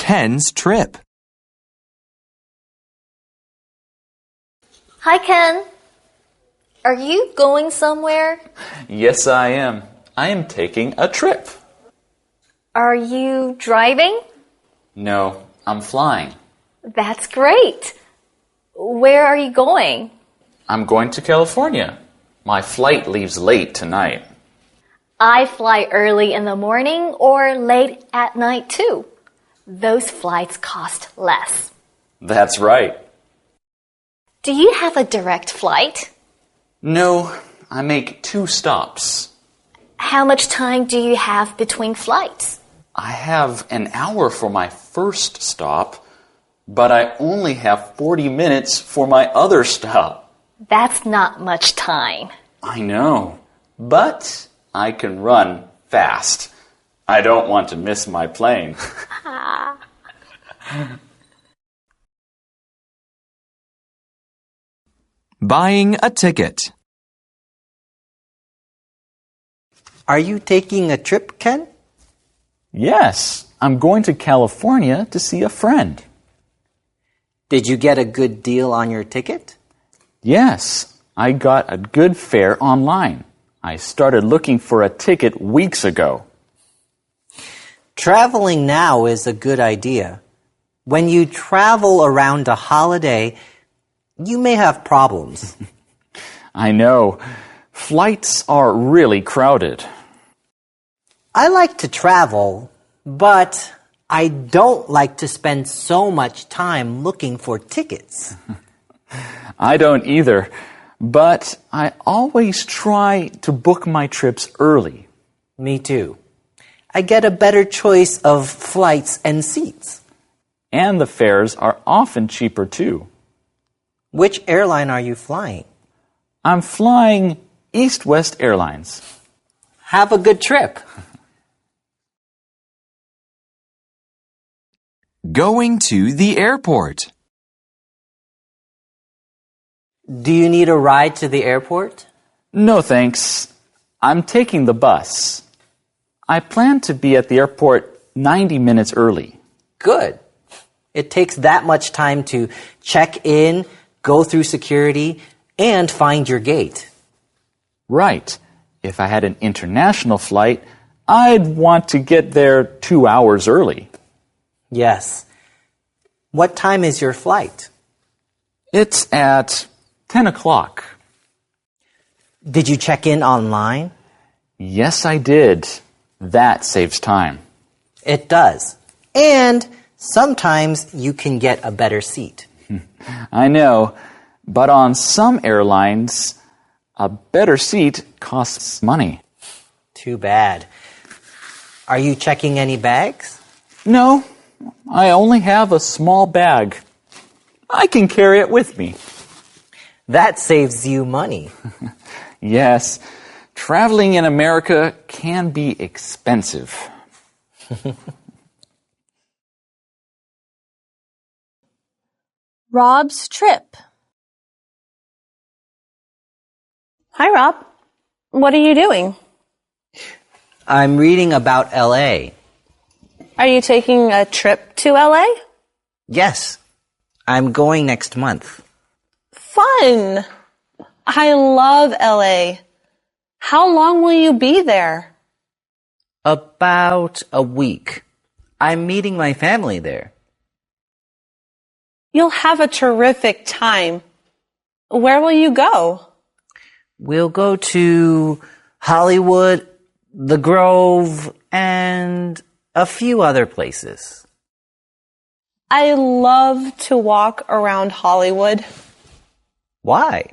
Ken's trip. Hi, Ken. Are you going somewhere? Yes, I am. I am taking a trip. Are you driving? No, I'm flying. That's great. Where are you going? I'm going to California. My flight leaves late tonight. I fly early in the morning or late at night too. Those flights cost less. That's right. Do you have a direct flight? No, I make 2 stops. How much time do you have between flights? I have an hour for my first stop, but I only have 40 minutes for my other stop. That's not much time. I know, but I can run fast. I don't want to miss my plane. Buying a ticket. Are you taking a trip, Ken? Yes, I'm going to California to see a friend. Did you get a good deal on your ticket? Yes, I got a good fare online. I started looking for a ticket weeks ago. Traveling now is a good idea. When you travel around a holiday, you may have problems. I know. Flights are really crowded. I like to travel, but I don't like to spend so much time looking for tickets. I don't either, but I always try to book my trips early. Me too. I get a better choice of flights and seats. And the fares are often cheaper too. Which airline are you flying? I'm flying East West Airlines. Have a good trip. Going to the airport. Do you need a ride to the airport? No thanks. I'm taking the bus. I plan to be at the airport 90 minutes early. Good. It takes that much time to check in, go through security, and find your gate. Right. If I had an international flight, I'd want to get there 2 hours early. Yes. What time is your flight? It's at 10 o'clock. Did you check in online? Yes, I did. That saves time. It does. And sometimes you can get a better seat. I know, but on some airlines, a better seat costs money. Too bad. Are you checking any bags? No, I only have a small bag. I can carry it with me. That saves you money. Yes, traveling in America can be expensive. Rob's trip. Hi, Rob. What are you doing? I'm reading about LA. Are you taking a trip to LA? Yes, I'm going next month. Fun! I love LA. How long will you be there? About a week. I'm meeting my family there. You'll have a terrific time. Where will you go? We'll go to Hollywood, the Grove, and a few other places. I love to walk around Hollywood. Why?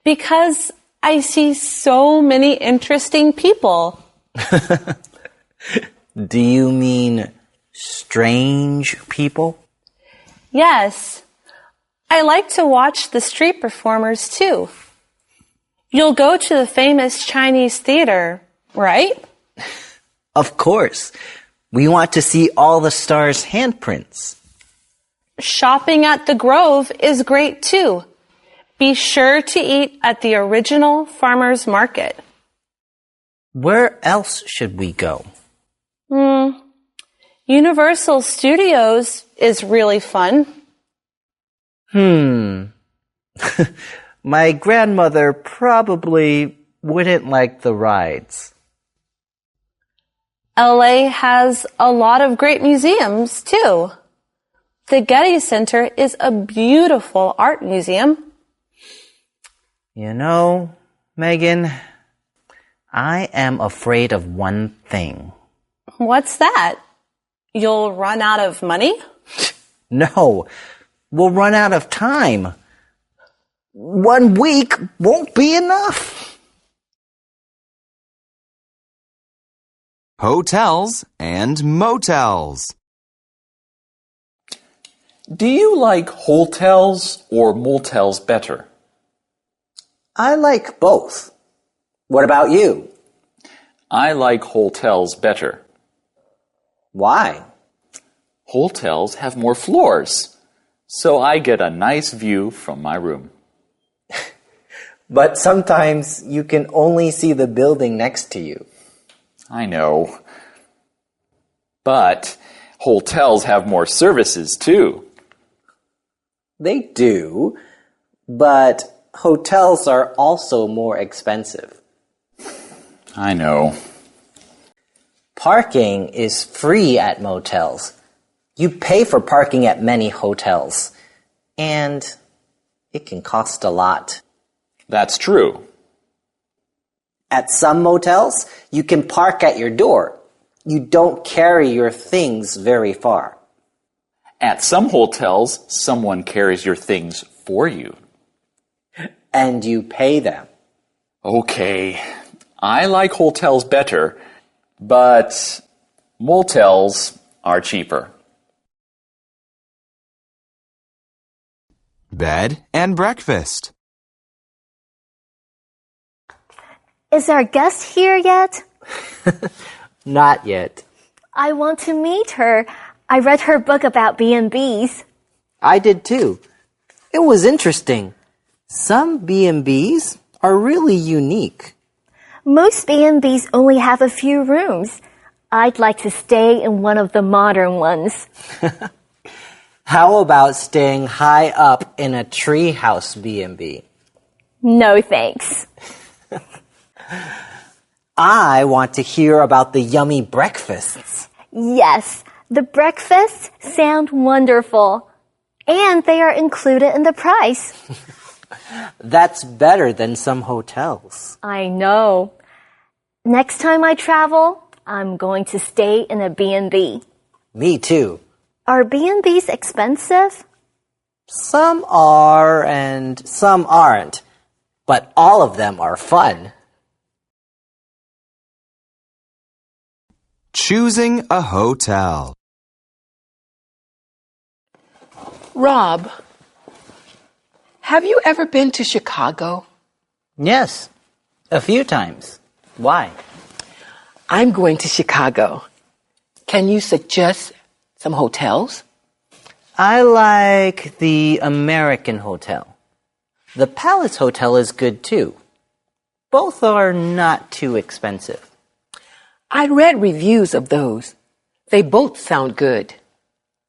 Because I see so many interesting people. Do you mean strange people? Yes. I like to watch the street performers too. You'll go to the famous Chinese theater, right? Of course. We want to see all the stars' handprints. Shopping at the Grove is great too. Be sure to eat at the original farmer's market. Where else should we go? Universal Studios is really fun. My grandmother probably wouldn't like the rides. LA has a lot of great museums, too. The Getty Center is a beautiful art museum. You know, Megan, I am afraid of one thing. What's that? You'll run out of money? No, we'll run out of time. 1 week won't be enough. Hotels and motels. Do you like hotels or motels better? I like both. What about you? I like hotels better. Why? Hotels have more floors, so I get a nice view from my room. But sometimes you can only see the building next to you. I know. But hotels have more services too. They do, but hotels are also more expensive. I know. Parking is free at motels. You pay for parking at many hotels, and it can cost a lot. That's true. At some motels, you can park at your door. You don't carry your things very far. At some hotels, someone carries your things for you. And you pay them. Okay, I like hotels better, but motels are cheaper. Bed and breakfast. Is our guest here yet? Not yet. I want to meet her. I read her book about B&Bs. I did too. It was interesting. Some B&Bs are really unique. Most B&Bs only have a few rooms. I'd like to stay in one of the modern ones. How about staying high up in a treehouse B&B? No thanks. I want to hear about the yummy breakfasts. Yes, the breakfasts sound wonderful. And they are included in the price. That's better than some hotels. I know. Next time I travel, I'm going to stay in a B&B. Me too. Are B&Bs expensive? Some are and some aren't, but all of them are fun. Choosing a hotel. Rob, have you ever been to Chicago? Yes, a few times. Why? I'm going to Chicago. Can you suggest some hotels? I like the American Hotel. The Palace Hotel is good too. Both are not too expensive. I read reviews of those. They both sound good.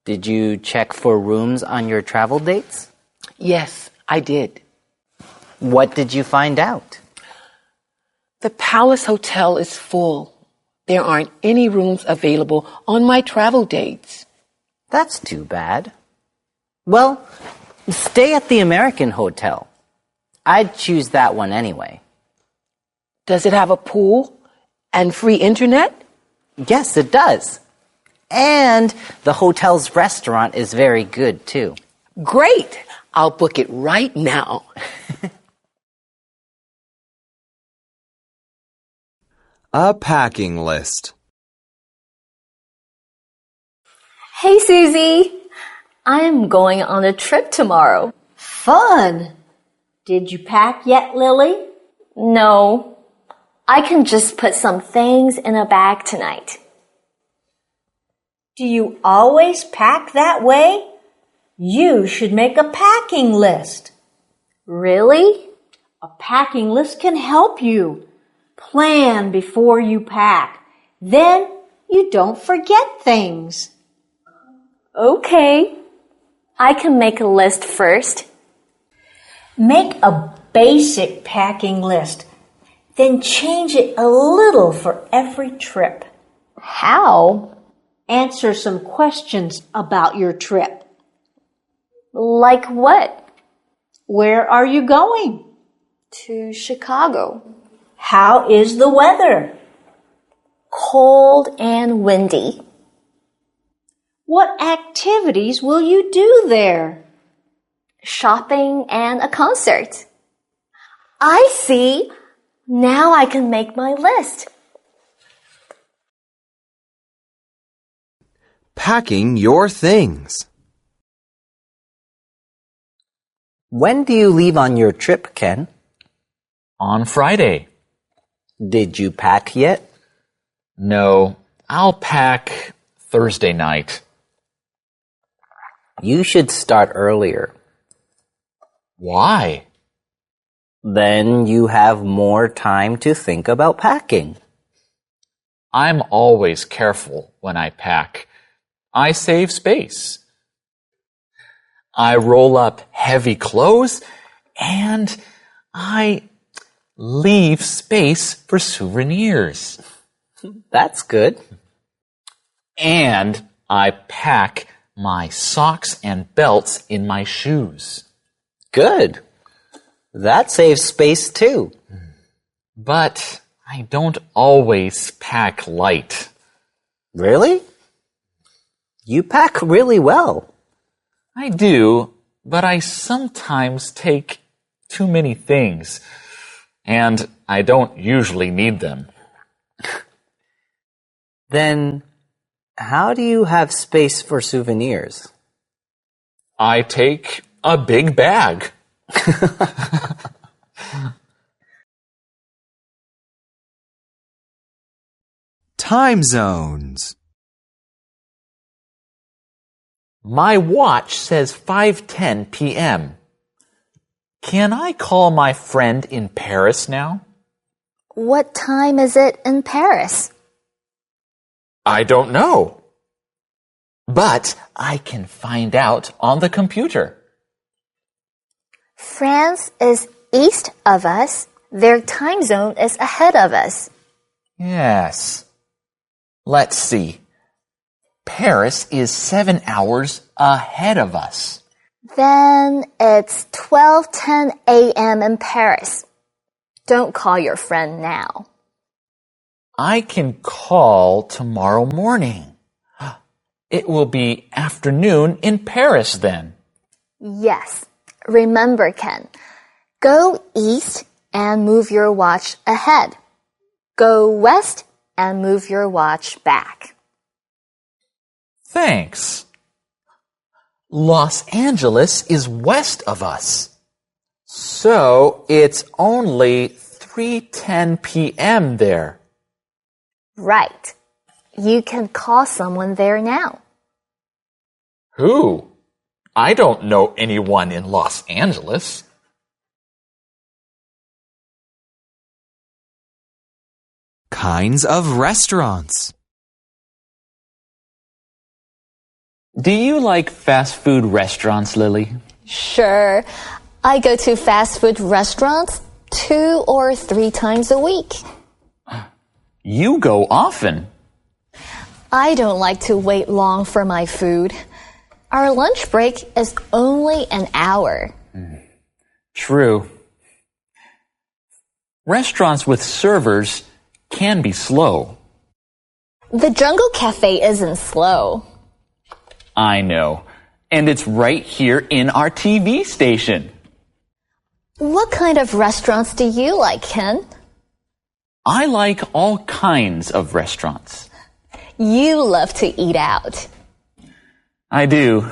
Did you check for rooms on your travel dates? Yes, I did. What did you find out? The Palace Hotel is full. There aren't any rooms available on my travel dates. That's too bad. Well, stay at the American Hotel. I'd choose that one anyway. Does it have a pool and free internet? Yes, it does. And the hotel's restaurant is very good too. Great! I'll book it right now. A packing list. Hey, Susie. I'm going on a trip tomorrow. Fun! Did you pack yet, Lily? No. I can just put some things in a bag tonight. Do you always pack that way? You should make a packing list. Really? A packing list can help you. Plan before you pack. Then you don't forget things. Okay. I can make a list first. Make a basic packing list, then change it a little for every trip. How? Answer some questions about your trip. Like what? Where are you going? To Chicago. How is the weather? Cold and windy. What activities will you do there? Shopping and a concert. I see. Now I can make my list. Packing your things. When do you leave on your trip, Ken? On Friday. Did you pack yet? No, I'll pack Thursday night. You should start earlier. Why? Then you have more time to think about packing. I'm always careful when I pack. I save space. I roll up heavy clothes and I leave space for souvenirs. That's good. And I pack my socks and belts in my shoes. Good. That saves space too. But I don't always pack light. Really? You pack really well. I do, but I sometimes take too many things, and I don't usually need them. Then how do you have space for souvenirs? I take a big bag. Time zones. My watch says 5:10 p.m. Can I call my friend in Paris now? What time is it in Paris? I don't know. But I can find out on the computer. France is east of us. Their time zone is ahead of us. Yes. Let's see. Paris is 7 hours ahead of us. Then it's 12:10 a.m. in Paris. Don't call your friend now. I can call tomorrow morning. It will be afternoon in Paris then. Yes. Remember, Ken, go east and move your watch ahead. Go west and move your watch back. Thanks. Los Angeles is west of us. So it's only 3:10 p.m. there. Right. You can call someone there now. Who? I don't know anyone in Los Angeles. Kinds of restaurants. Do you like fast food restaurants, Lily? Sure. I go to fast food restaurants 2 or 3 times a week. You go often. I don't like to wait long for my food. Our lunch break is only an hour. True. Restaurants with servers can be slow. The Jungle Cafe isn't slow. I know. And it's right here in our TV station. What kind of restaurants do you like, Ken? I like all kinds of restaurants. You love to eat out. I do.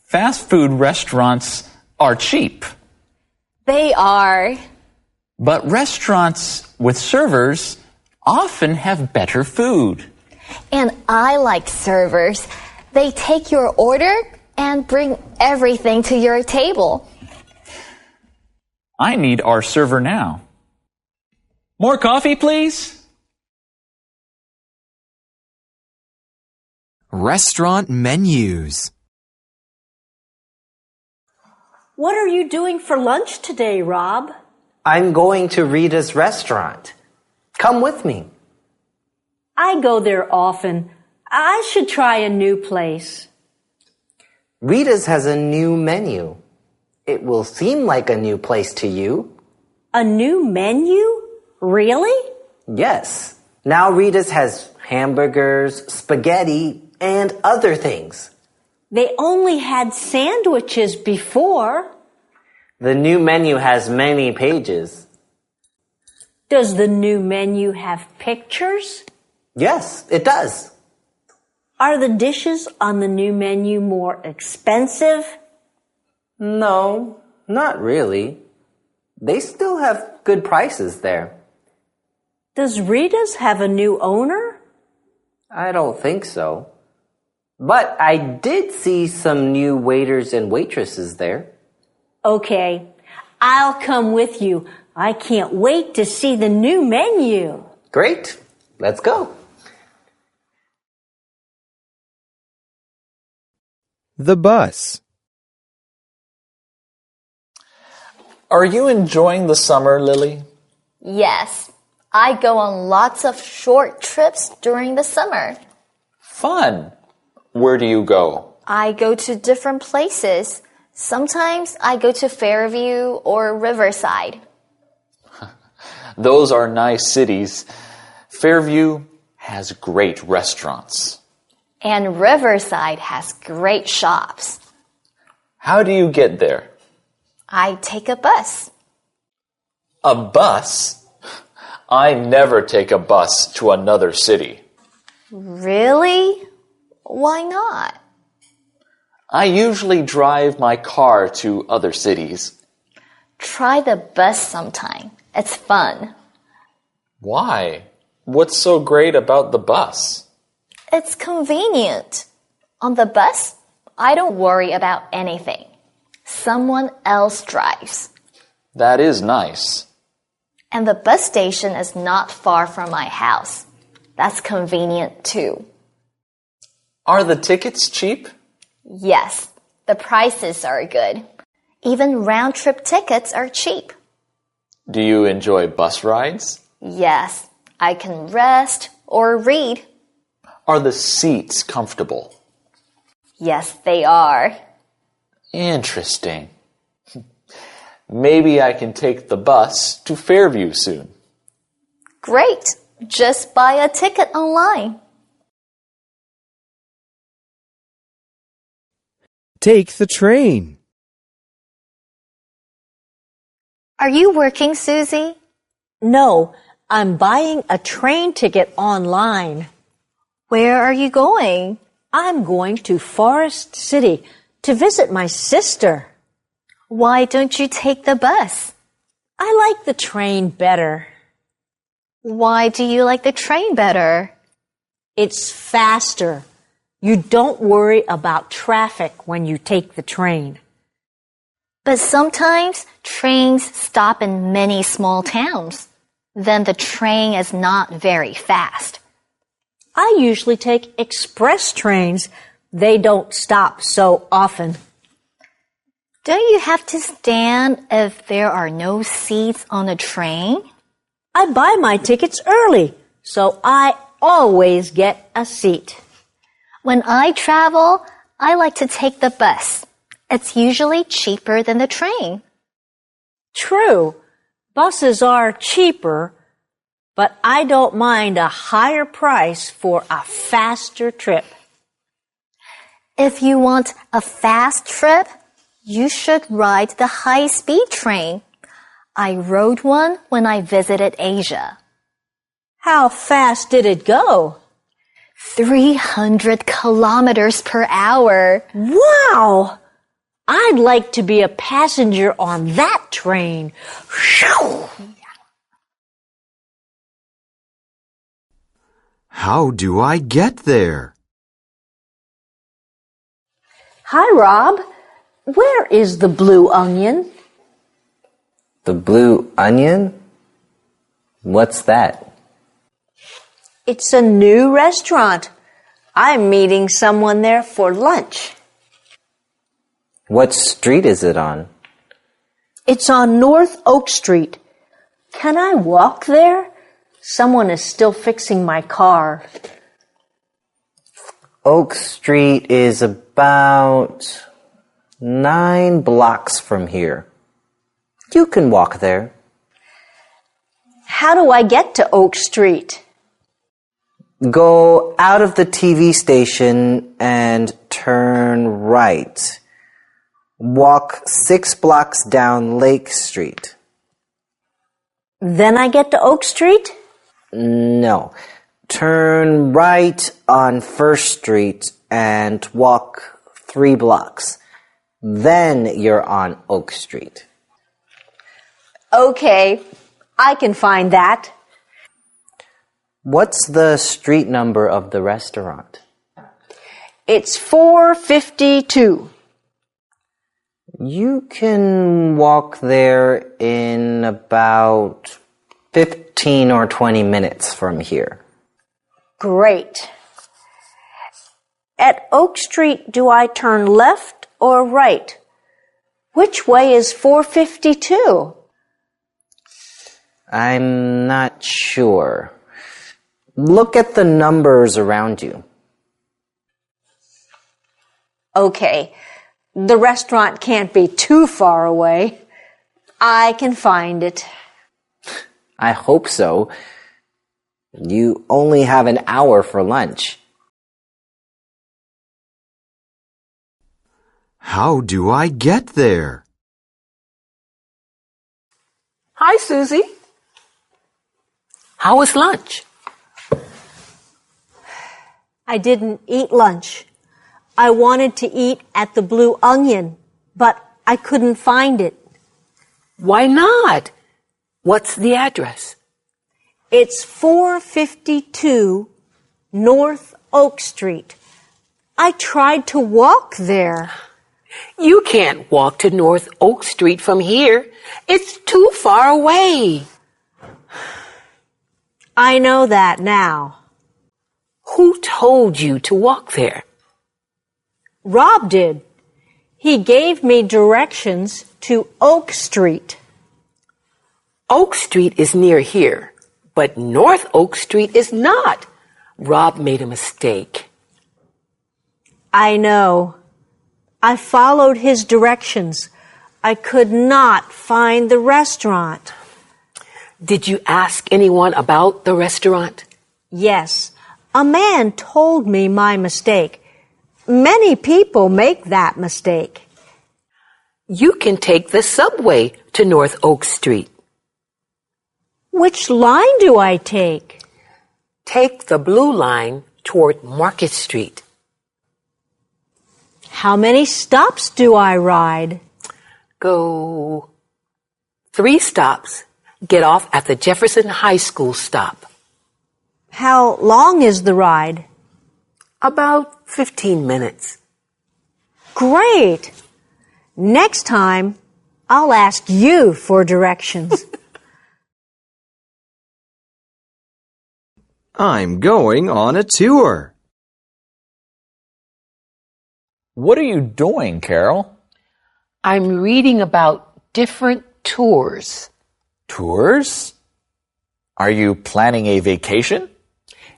Fast food restaurants are cheap. They are. But restaurants with servers often have better food. And I like servers. They take your order and bring everything to your table. I need our server now. More coffee, please? Restaurant menus. What are you doing for lunch today, Rob? I'm going to Rita's restaurant. Come with me. I go there often. I should try a new place. Rita's has a new menu. It will seem like a new place to you. A new menu? Really? Yes. Now Rita's has hamburgers, spaghetti, and other things. They only had sandwiches before. The new menu has many pages. Does the new menu have pictures? Yes, it does. Are the dishes on the new menu more expensive? No, not really. They still have good prices there. Does Rita's have a new owner? I don't think so. But I did see some new waiters and waitresses there. Okay, I'll come with you. I can't wait to see the new menu. Great. Let's go. The bus. Are you enjoying the summer, Lily? Yes, I go on lots of short trips during the summer. Fun. Where do you go? I go to different places. Sometimes I go to Fairview or Riverside. Those are nice cities. Fairview has great restaurants. And Riverside has great shops. How do you get there? I take a bus. A bus? I never take a bus to another city. Really? Why not? I usually drive my car to other cities. Try the bus sometime. It's fun. Why? What's so great about the bus? It's convenient. On the bus, I don't worry about anything. Someone else drives. That is nice. And the bus station is not far from my house. That's convenient too. Are the tickets cheap? Yes, the prices are good. Even round-trip tickets are cheap. Do you enjoy bus rides? Yes, I can rest or read. Are the seats comfortable? Yes, they are. Interesting. Maybe I can take the bus to Fairview soon. Great. Just buy a ticket online. Take the train. Are you working, Susie? No, I'm buying a train ticket online. Where are you going? I'm going to Forest City to visit my sister. Why don't you take the bus? I like the train better. Why do you like the train better? It's faster. You don't worry about traffic when you take the train. But sometimes trains stop in many small towns. Then the train is not very fast. I usually take express trains. They don't stop so often. Don't you have to stand if there are no seats on a train? I buy my tickets early, so I always get a seat. When I travel, I like to take the bus. It's usually cheaper than the train. True, buses are cheaper, but I don't mind a higher price for a faster trip. If you want a fast trip, you should ride the high-speed train. I rode one when I visited Asia. How fast did it go? 300 kilometers per hour. Wow! I'd like to be a passenger on that train. How do I get there? Hi, Rob. Where is the Blue Onion? The Blue Onion? What's that? It's a new restaurant. I'm meeting someone there for lunch. What street is it on? It's on North Oak Street. Can I walk there? Someone is still fixing my car. Oak Street is about 9 blocks from here. You can walk there. How do I get to Oak Street? Go out of the TV station and turn right. Walk 6 blocks down Lake Street. Then I get to Oak Street? No. Turn right on First Street and walk 3 blocks. Then you're on Oak Street. Okay, I can find that. What's the street number of the restaurant? It's 452. You can walk there in about 15 or 20 minutes from here. Great. At Oak Street, do I turn left or right? Which way is 452? I'm not sure. Look at the numbers around you. Okay, the restaurant can't be too far away. I can find it. I hope so. You only have an hour for lunch. How do I get there? Hi, Susie. How was lunch? I didn't eat lunch. I wanted to eat at the Blue Onion, but I couldn't find it. Why not? What's the address? It's 452 North Oak Street. I tried to walk there. You can't walk to North Oak Street from here. It's too far away. I know that now. Who told you to walk there? Rob did. He gave me directions to Oak Street. Oak Street is near here, but North Oak Street is not. Rob made a mistake. I know. I followed his directions. I could not find the restaurant. Did you ask anyone about the restaurant? Yes, a man told me my mistake. Many people make that mistake. You can take the subway to North Oak Street. Which line do I take? Take the blue line toward Market Street. How many stops do I ride? Go 3 stops. Get off at the Jefferson High School stop. How long is the ride? About 15 minutes. Great! Next time, I'll ask you for directions. I'm going on a tour. What are you doing, Carol? I'm reading about different tours. Tours? Are you planning a vacation?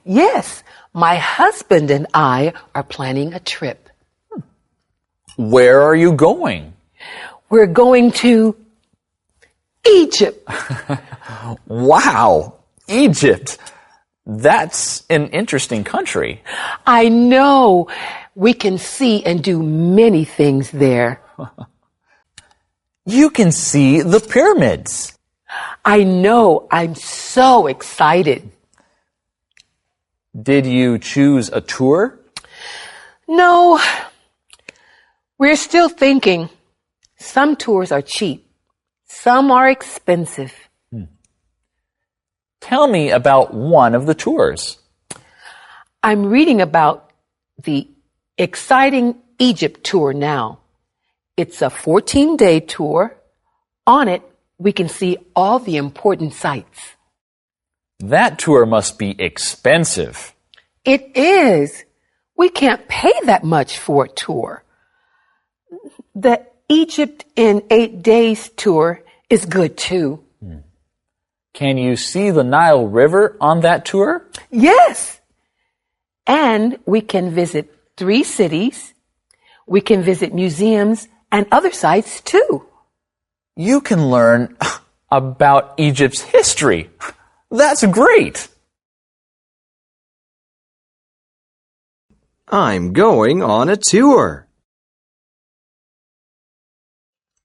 Yes, my husband and I are planning a trip. Where are you going? We're going to Egypt. Wow, Egypt. That's an interesting country. I know. We can see and do many things there. You can see the pyramids. I know. I'm so excited. Did you choose a tour? No, we're still thinking. Some tours are cheap. Some are expensive. Tell me about one of the tours. I'm reading about the exciting Egypt tour now. It's a 14-day tour. On it, we can see all the important sights. That tour must be expensive. It is. We can't pay that much for a tour. The Egypt in 8 days tour is good too. Can you see the Nile River on that tour? Yes. And we can visit 3 cities. We can visit museums and other sites too. You can learn about Egypt's history. That's great. I'm going on a tour.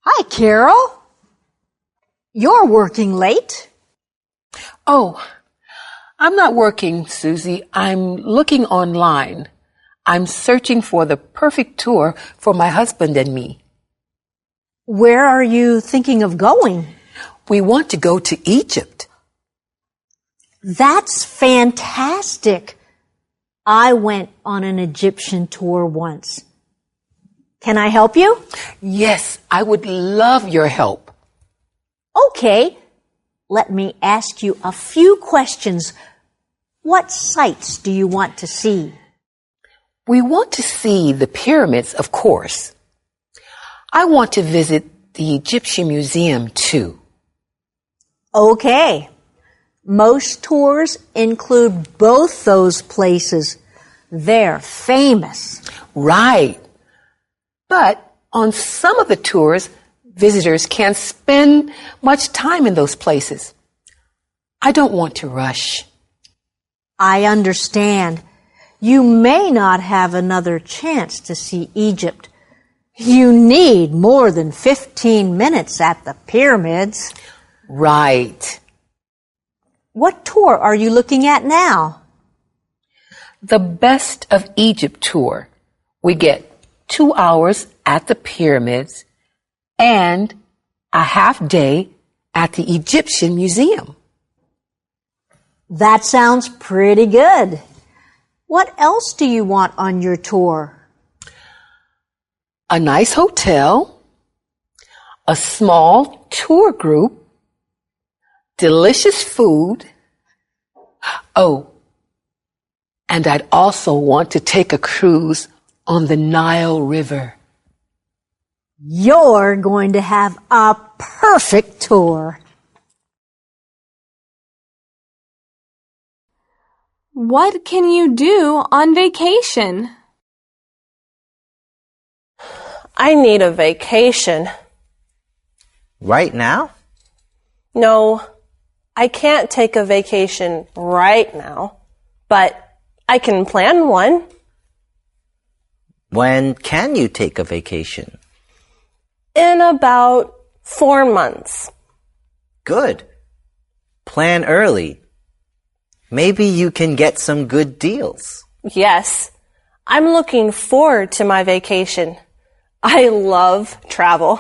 Hi, Carol. You're working late. Oh, I'm not working, Susie. I'm looking online. I'm searching for the perfect tour for my husband and me. Where are you thinking of going? We want to go to Egypt. That's fantastic. I went on an Egyptian tour once. Can I help you? Yes, I would love your help. Okay. Let me ask you a few questions. What sights do you want to see? We want to see the pyramids, of course. I want to visit the Egyptian Museum too. Okay. Most tours include both those places. They're famous. Right. But on some of the tours, visitors can't spend much time in those places. I don't want to rush. I understand. You may not have another chance to see Egypt. You need more than 15 minutes at the pyramids. Right. What tour are you looking at now? The Best of Egypt tour. We get 2 hours at the pyramids and a half day at the Egyptian Museum. That sounds pretty good. What else do you want on your tour? A nice hotel, a small tour group, delicious food. Oh, and I'd also want to take a cruise on the Nile River. You're going to have a perfect tour. What can you do on vacation? I need a vacation. Right now? No, I can't take a vacation right now, but I can plan one. When can you take a vacation? In about 4 months. Good. Plan early. Maybe you can get some good deals. Yes, I'm looking forward to my vacation. I love travel.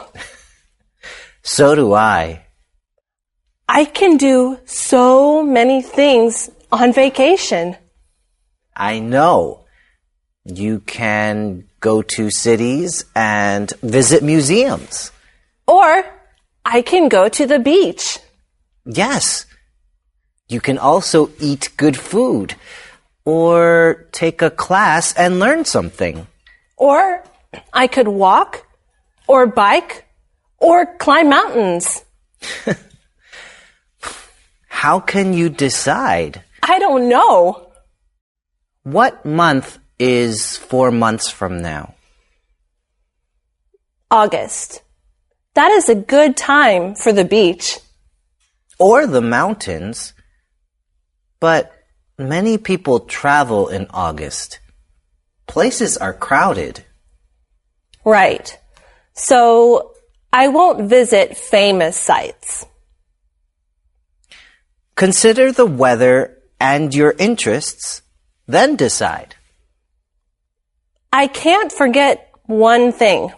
So do I. I can do so many things on vacation. I know. You can go to cities and visit museums. Or I can go to the beach. Yes. You can also eat good food or take a class and learn something. Or I could walk or bike or climb mountains. How can you decide? I don't know. What month is 4 months from now? August. That is a good time for the beach. Or the mountains. But many people travel in August. Places are crowded. Right. So I won't visit famous sites. Consider the weather and your interests, then decide. I can't forget one thing.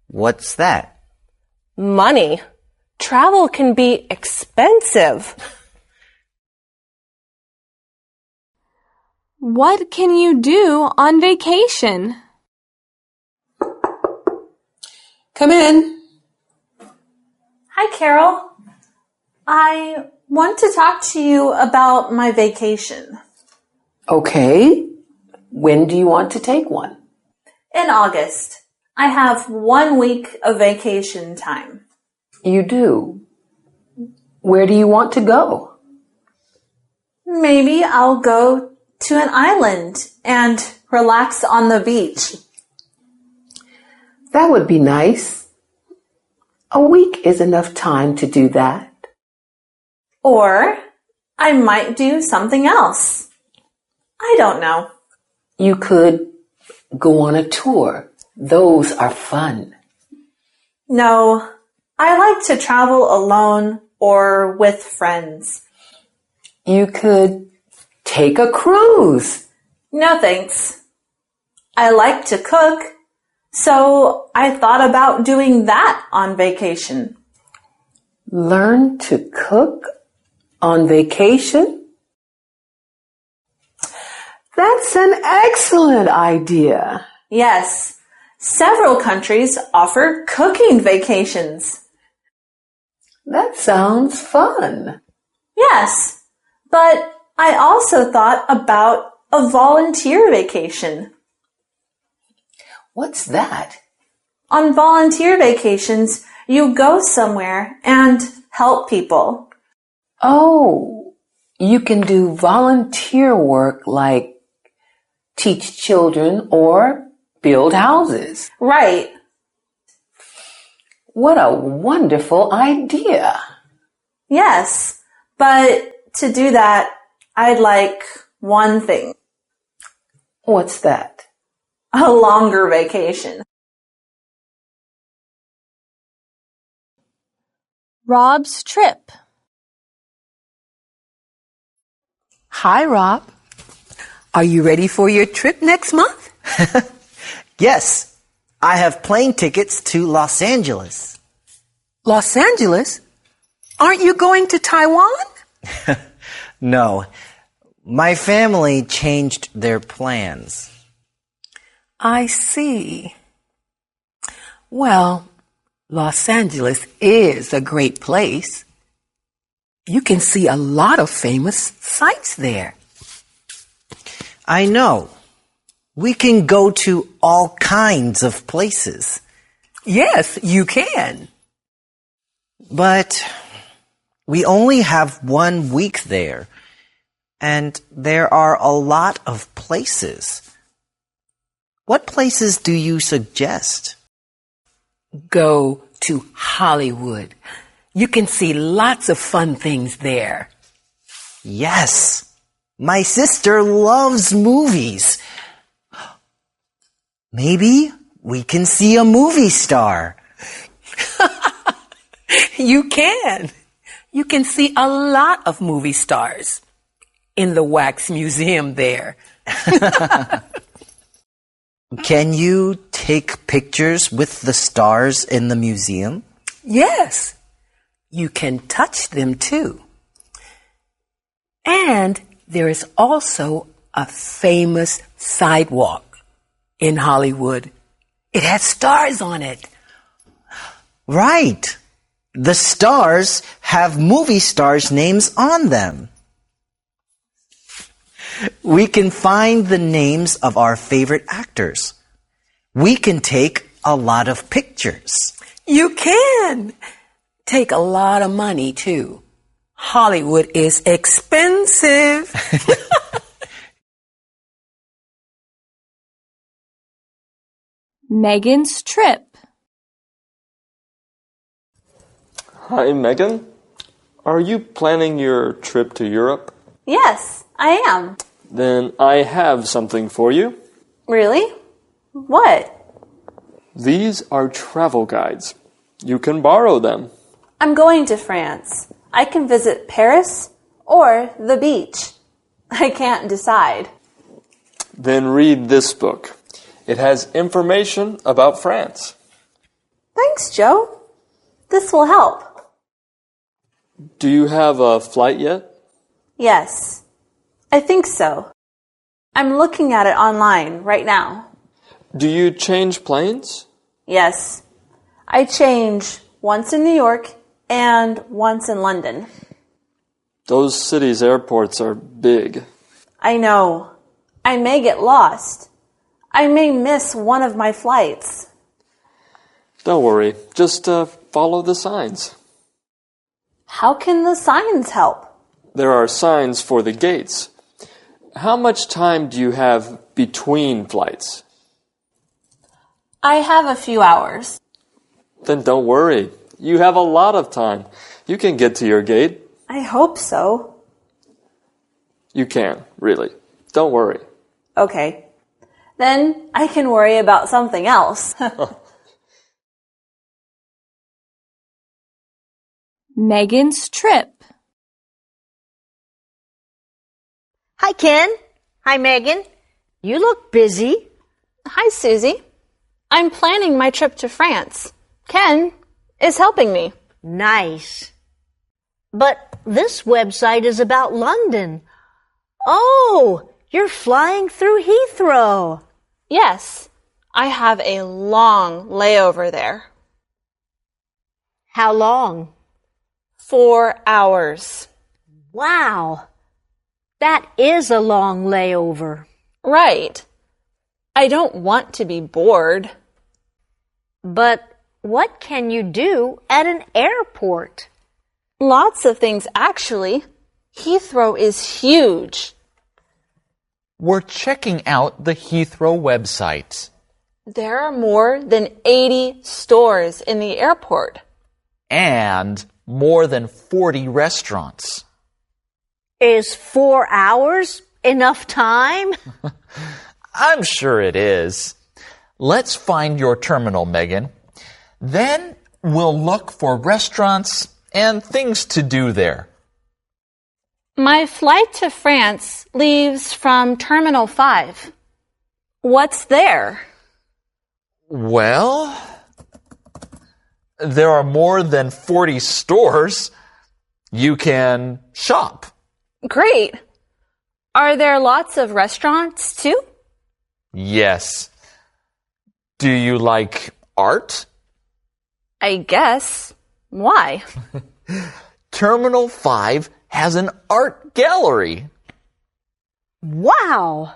What's that? Money. Travel can be expensive. What can you do on vacation? Come in. Hi, Carol. I want to talk to you about my vacation. Okay. When do you want to take one? In August. I have 1 week of vacation time. You do? Where do you want to go? Maybe I'll go to an island and relax on the beach. That would be nice. A week is enough time to do that. Or I might do something else. I don't know. You could go on a tour. Those are fun. No, I like to travel alone or with friends. You could take a cruise. No thanks. I like to cook, so I thought about doing that on vacation. Learn to cook on vacation? That's an excellent idea. Yes, several countries offer cooking vacations. That sounds fun. Yes, but I also thought about a volunteer vacation. What's that? On volunteer vacations, you go somewhere and help people. Oh, you can do volunteer work like teach children or build houses. Right. What a wonderful idea. Yes, but to do that, I'd like one thing. What's that? A longer vacation. Rob's trip. Hi, Rob. Are you ready for your trip next month? Yes, I have plane tickets to Los Angeles. Los Angeles? Aren't you going to Taiwan? No, my family changed their plans. I see. Well, Los Angeles is a great place. You can see a lot of famous sights there. I know. We can go to all kinds of places. Yes, you can. But we only have 1 week there, and there are a lot of places. What places do you suggest? Go to Hollywood. You can see lots of fun things there. Yes, my sister loves movies. Maybe we can see a movie star. You can. You can see a lot of movie stars in the Wax Museum there. Can you take pictures with the stars in the museum? Yes, you can touch them too. And there is also a famous sidewalk in Hollywood. It has stars on it. Right. The stars have movie stars' names on them. We can find the names of our favorite actors. We can take a lot of pictures. You can take a lot of money too. Hollywood is expensive. Megan's trip. Hi, Megan. Are you planning your trip to Europe? Yes, I am. Then I have something for you. Really? What? These are travel guides. You can borrow them. I'm going to France. I can visit Paris or the beach. I can't decide. Then read this book. It has information about France. Thanks, Joe. This will help. Do you have a flight yet? Yes, I think so. I'm looking at it online right now. Do you change planes? Yes, I change once in New York and once in London. Those cities' airports are big. I know. I may get lost. I may miss one of my flights. Don't worry, just follow the signs. How can the signs help? There are signs for the gates. How much time do you have between flights? I have a few hours. Then don't worry. You have a lot of time. You can get to your gate. I hope so. You can, really. Don't worry. Okay. Then I can worry about something else. Megan's trip. Hi, Ken. Hi, Megan. You look busy. Hi, Susie. I'm planning my trip to France. Ken is helping me. Nice. But this website is about London. Oh, you're flying through Heathrow. Yes, I have a long layover there. How long? 4 hours. Wow. That is a long layover. Right. I don't want to be bored. But what can you do at an airport? Lots of things, actually. Heathrow is huge. We're checking out the Heathrow website. There are more than 80 stores in the airport. And more than 40 restaurants. Is 4 hours enough time? I'm sure it is. Let's find your terminal, Megan. Then we'll look for restaurants and things to do there. My flight to France leaves from Terminal 5. What's there? Well, there are more than 40 stores. You can shop. Great. Are there lots of restaurants too? Yes. Do you like art? I guess. Why? Terminal 5 has an art gallery. Wow.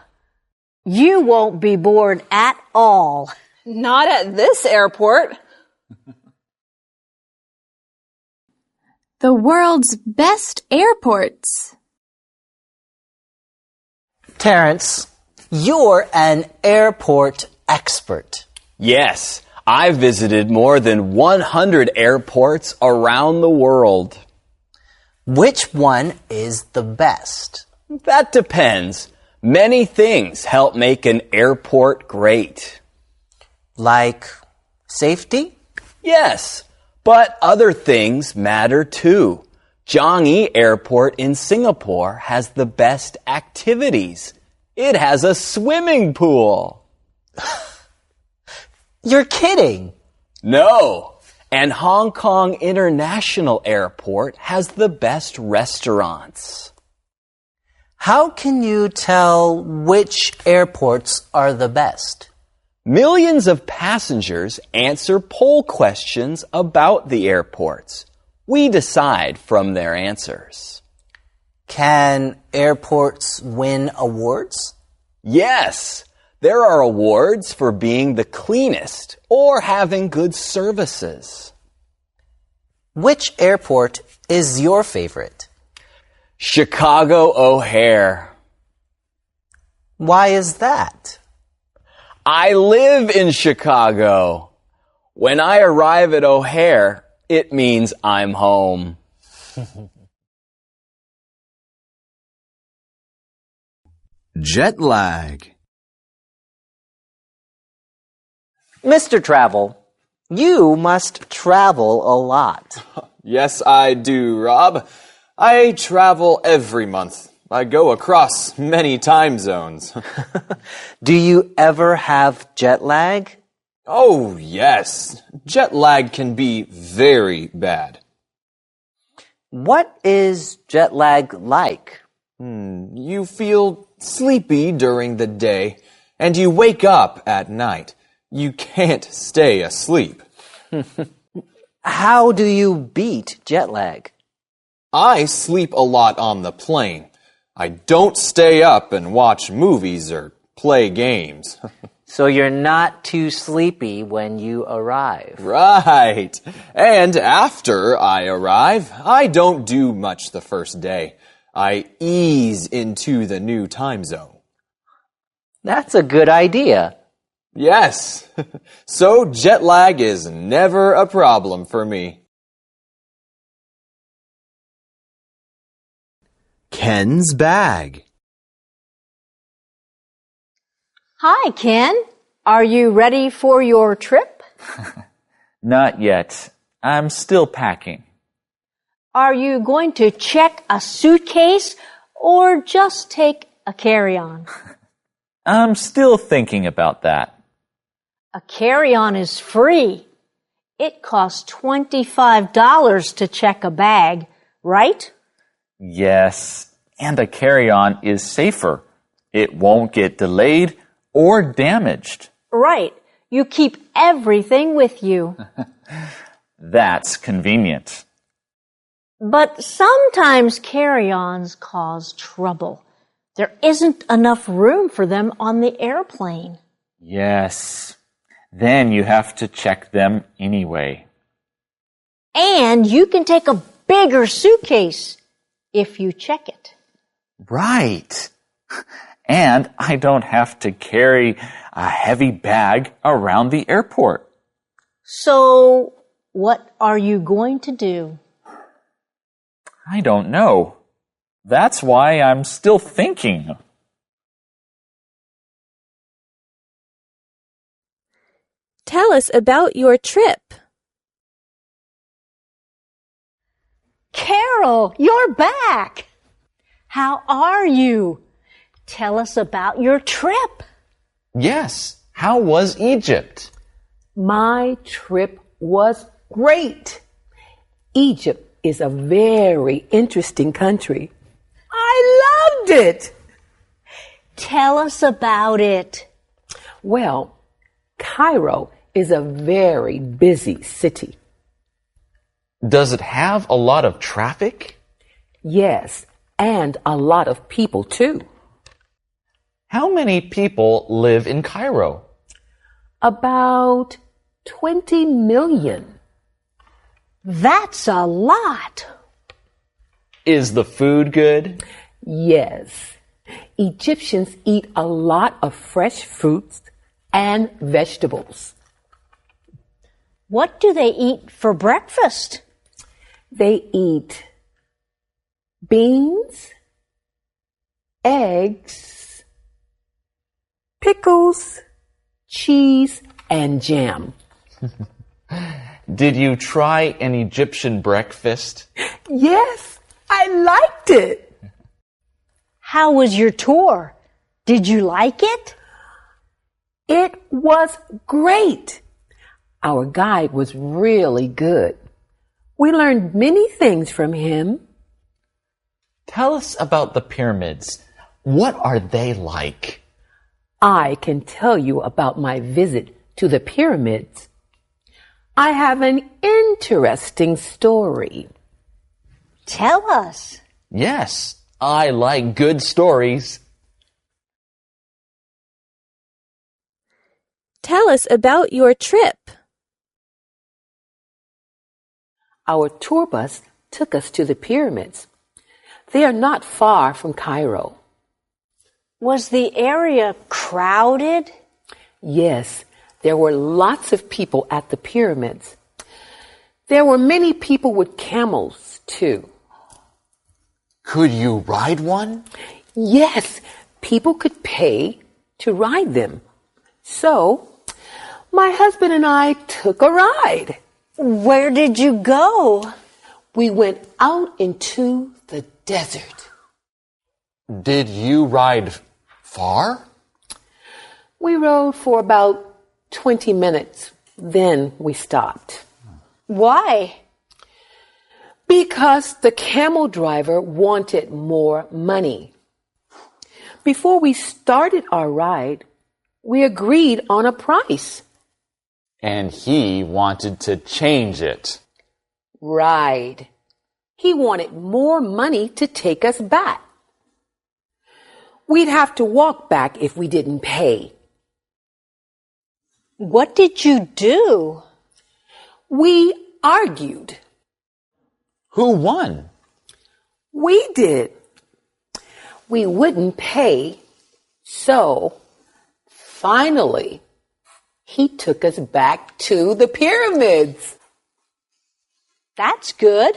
You won't be bored at all. Not at this airport. The world's best airports. Terrence, you're an airport expert. Yes, I've visited more than 100 airports around the world. Which one is the best? That depends. Many things help make an airport great. Like safety? Yes, but other things matter too. Changi Airport in Singapore has the best activities. It has a swimming pool. You're kidding. No. And Hong Kong International Airport has the best restaurants. How can you tell which airports are the best? Millions of passengers answer poll questions about the airports. We decide from their answers. Can airports win awards? Yes. There are awards for being the cleanest or having good services. Which airport is your favorite? Chicago O'Hare. Why is that? I live in Chicago. When I arrive at O'Hare, it means I'm home. Jet lag. Mr. Travel, you must travel a lot. Yes, I do, Rob. I travel every month. I go across many time zones. Do you ever have jet lag? Oh, yes. Jet lag can be very bad. What is jet lag like? You feel sleepy during the day, and you wake up at night. You can't stay asleep. How do you beat jet lag? I sleep a lot on the plane. I don't stay up and watch movies or play games. So you're not too sleepy when you arrive. Right. And after I arrive, I don't do much the first day. I ease into the new time zone. That's a good idea. Yes. So jet lag is never a problem for me. Ken's bag. Hi, Ken. Are you ready for your trip? Not yet. I'm still packing. Are you going to check a suitcase or just take a carry-on? I'm still thinking about that. A carry-on is free. It costs $25 to check a bag, right? Yes, and a carry-on is safer. It won't get delayed or damaged. Right. You keep everything with you. That's convenient. But sometimes carry-ons cause trouble. There isn't enough room for them on the airplane. Yes. Then you have to check them anyway. And you can take a bigger suitcase if you check it. Right. And I don't have to carry a heavy bag around the airport. So, what are you going to do? I don't know. That's why I'm still thinking. Tell us about your trip. Carol, you're back. How are you? Tell us about your trip. Yes. How was Egypt? My trip was great. Egypt is a very interesting country. I loved it. Tell us about it. Well, Cairo is a very busy city. Does it have a lot of traffic? Yes, and a lot of people too. How many people live in Cairo? About 20 million. That's a lot. Is the food good? Yes. Egyptians eat a lot of fresh fruits and vegetables. What do they eat for breakfast? They eat beans, eggs, pickles, cheese, and jam. Did you try an Egyptian breakfast? Yes, I liked it. How was your tour? Did you like it? It was great. Our guide was really good. We learned many things from him. Tell us about the pyramids. What are they like? I can tell you about my visit to the pyramids. I have an interesting story. Tell us. Yes, I like good stories. Tell us about your trip. Our tour bus took us to the pyramids. They are not far from Cairo. Was the area crowded? Yes, there were lots of people at the pyramids. There were many people with camels, too. Could you ride one? Yes, people could pay to ride them. So, my husband and I took a ride. Where did you go? We went out into the desert. Did you ride far? We rode for about 20 minutes. Then we stopped. Why? Because the camel driver wanted more money. Before we started our ride, we agreed on a price. And he wanted to change it. Right. He wanted more money to take us back. we'd have to walk back if we didn't pay. What did you do? We argued. Who won? We did. We wouldn't pay, so finally he took us back to the pyramids. That's good.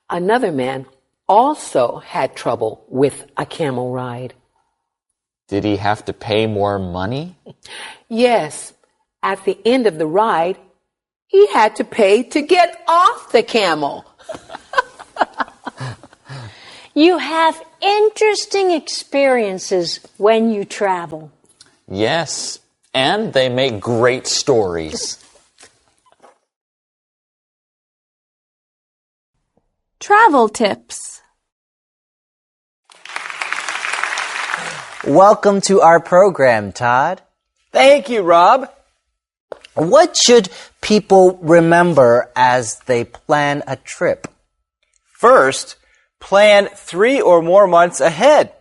Another man also had trouble with a camel ride. Did he have to pay more money? Yes, at the end of the ride, he had to pay to get off the camel. You have interesting experiences when you travel. Yes, and they make great stories. Travel tips. Welcome to our program, Todd. Thank you, Rob. What should people remember as they plan a trip? First, plan 3 or more months ahead.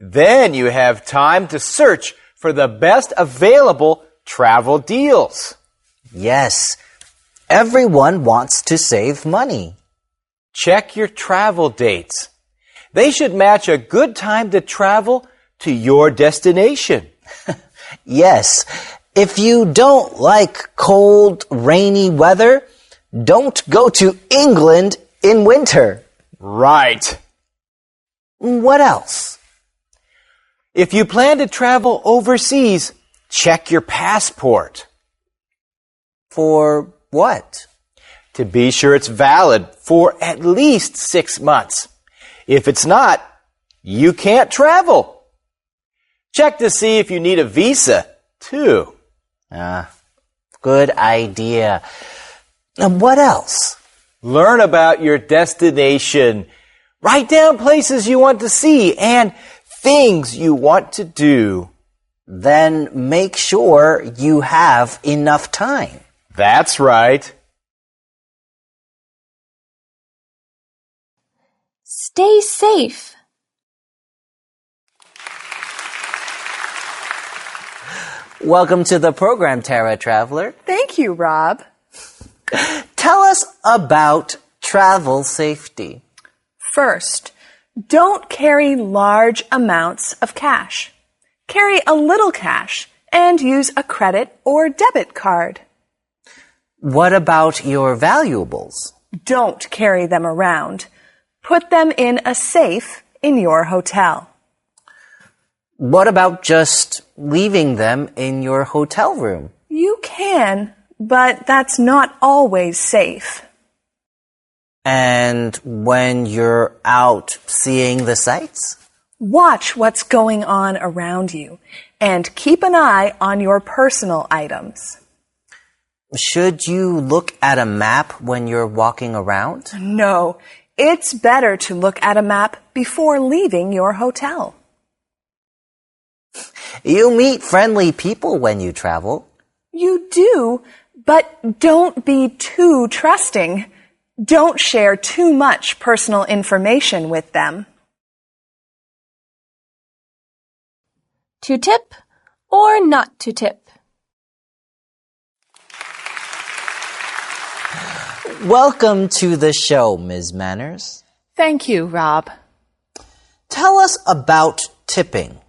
Then you have time to search for the best available travel deals. Yes, everyone wants to save money. Check your travel dates. They should match a good time to travel to your destination. Yes, if you don't like cold, rainy weather, don't go to England in winter. Right. What else? If you plan to travel overseas, check your passport. For what? To be sure it's valid for at least 6 months. If it's not, you can't travel. Check to see if you need a visa, too. Good idea. And what else? Learn about your destination. Write down places you want to see and things you want to do. Then make sure you have enough time. That's right. Stay safe. Welcome to the program, Tara Traveler. Thank you, Rob. Tell us about travel safety. First, don't carry large amounts of cash. Carry a little cash and use a credit or debit card. What about your valuables? Don't carry them around. Put them in a safe in your hotel. What about just leaving them in your hotel room? You can, but that's not always safe. And when you're out seeing the sights? Watch what's going on around you and keep an eye on your personal items. Should you look at a map when you're walking around? No, it's better to look at a map before leaving your hotel. You meet friendly people when you travel. You do, but don't be too trusting. Don't share too much personal information with them. To tip or not to tip? Welcome to the show, Ms. Manners. Thank you, Rob. Tell us about tipping.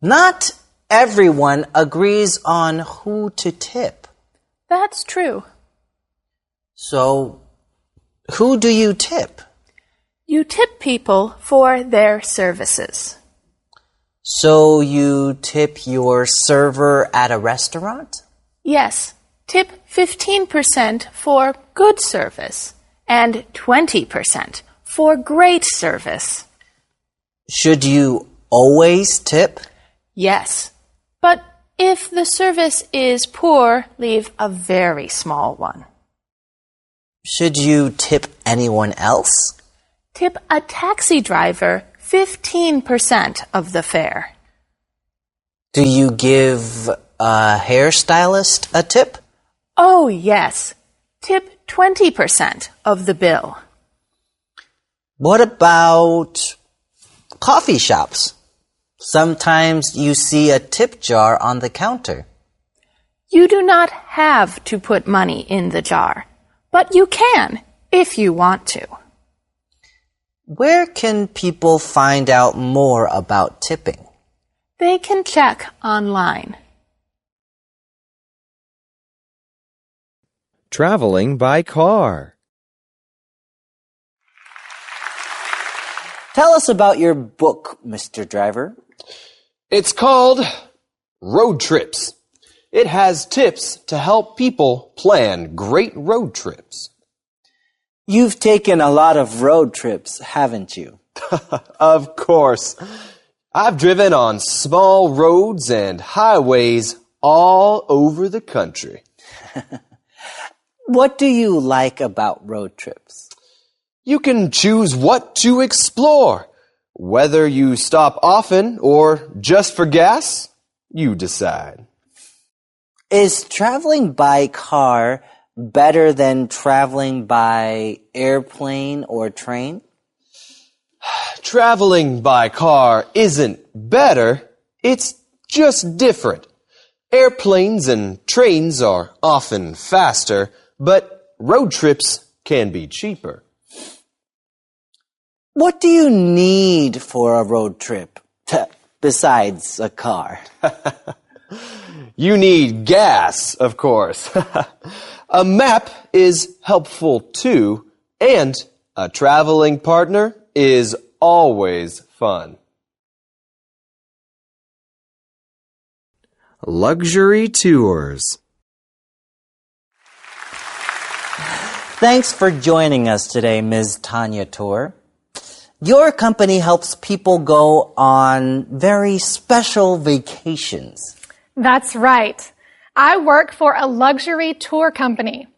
Not everyone agrees on who to tip. That's true. So, who do you tip? You tip people for their services. So you tip your server at a restaurant? Yes, tip 15% for good service and 20% for great service. Should you always tip? Yes, but if the service is poor, leave a very small one. Should you tip anyone else? Tip a taxi driver 15% of the fare. Do you give a hairstylist a tip? Oh, yes. Tip 20% of the bill. What about coffee shops. Sometimes you see a tip jar on the counter. You do not have to put money in the jar, but you can if you want to. Where can people find out more about tipping? They can check online. Traveling by car. Tell us about your book, Mr. Driver. It's called Road Trips. It has tips to help people plan great road trips. You've taken a lot of road trips, haven't you? Of course. I've driven on small roads and highways all over the country. What do you like about road trips? You can choose what to explore. Whether you stop often or just for gas, you decide. Is traveling by car better than traveling by airplane or train? Traveling by car isn't better, it's just different. Airplanes and trains are often faster, but road trips can be cheaper. What do you need for a road trip besides a car? You need gas, of course. A map is helpful too, and a traveling partner is always fun. Luxury tours. Thanks for joining us today, Ms. Tanya Tour. Your company helps people go on very special vacations. That's right. I work for a luxury tour company.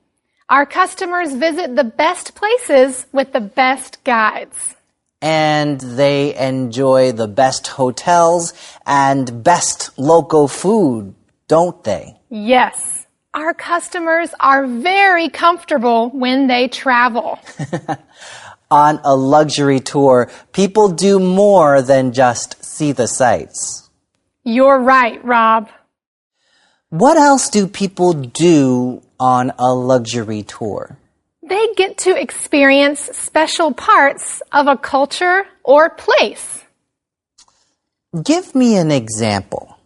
Our customers visit the best places with the best guides. And they enjoy the best hotels and best local food, don't they? Yes. Our customers are very comfortable when they travel. On a luxury tour, people do more than just see the sights. You're right, Rob. What else do people do on a luxury tour? They get to experience special parts of a culture or place. Give me an example.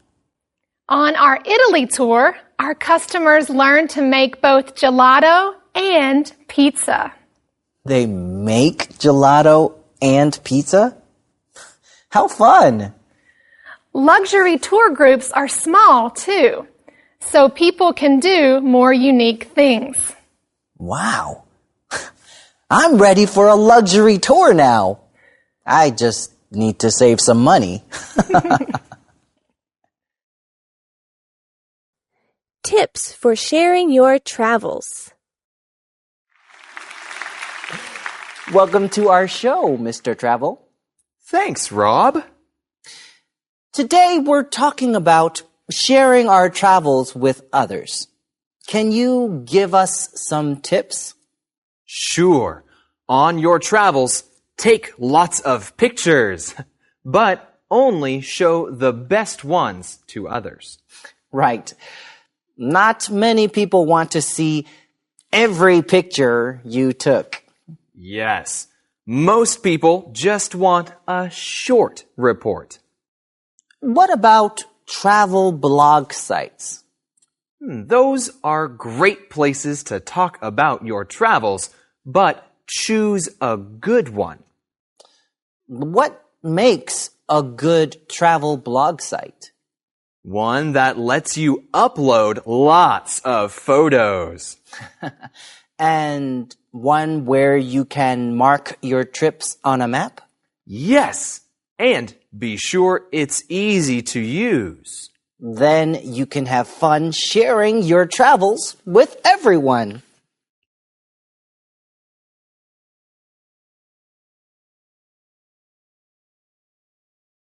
On our Italy tour, our customers learn to make both gelato and pizza. They make gelato and pizza? How fun! Luxury tour groups are small, too, so people can do more unique things. Wow! I'm ready for a luxury tour now. I just need to save some money. Tips for sharing your travels. Welcome to our show, Mr. Travel. Thanks, Rob. Today we're talking about sharing our travels with others. Can you give us some tips? Sure. On your travels, take lots of pictures, but only show the best ones to others. Right. Not many people want to see every picture you took. Yes. Most people just want a short report. What about travel blog sites? Those are great places to talk about your travels, but choose a good one. What makes a good travel blog site? One that lets you upload lots of photos. And one where you can mark your trips on a map? Yes, and be sure it's easy to use. Then you can have fun sharing your travels with everyone.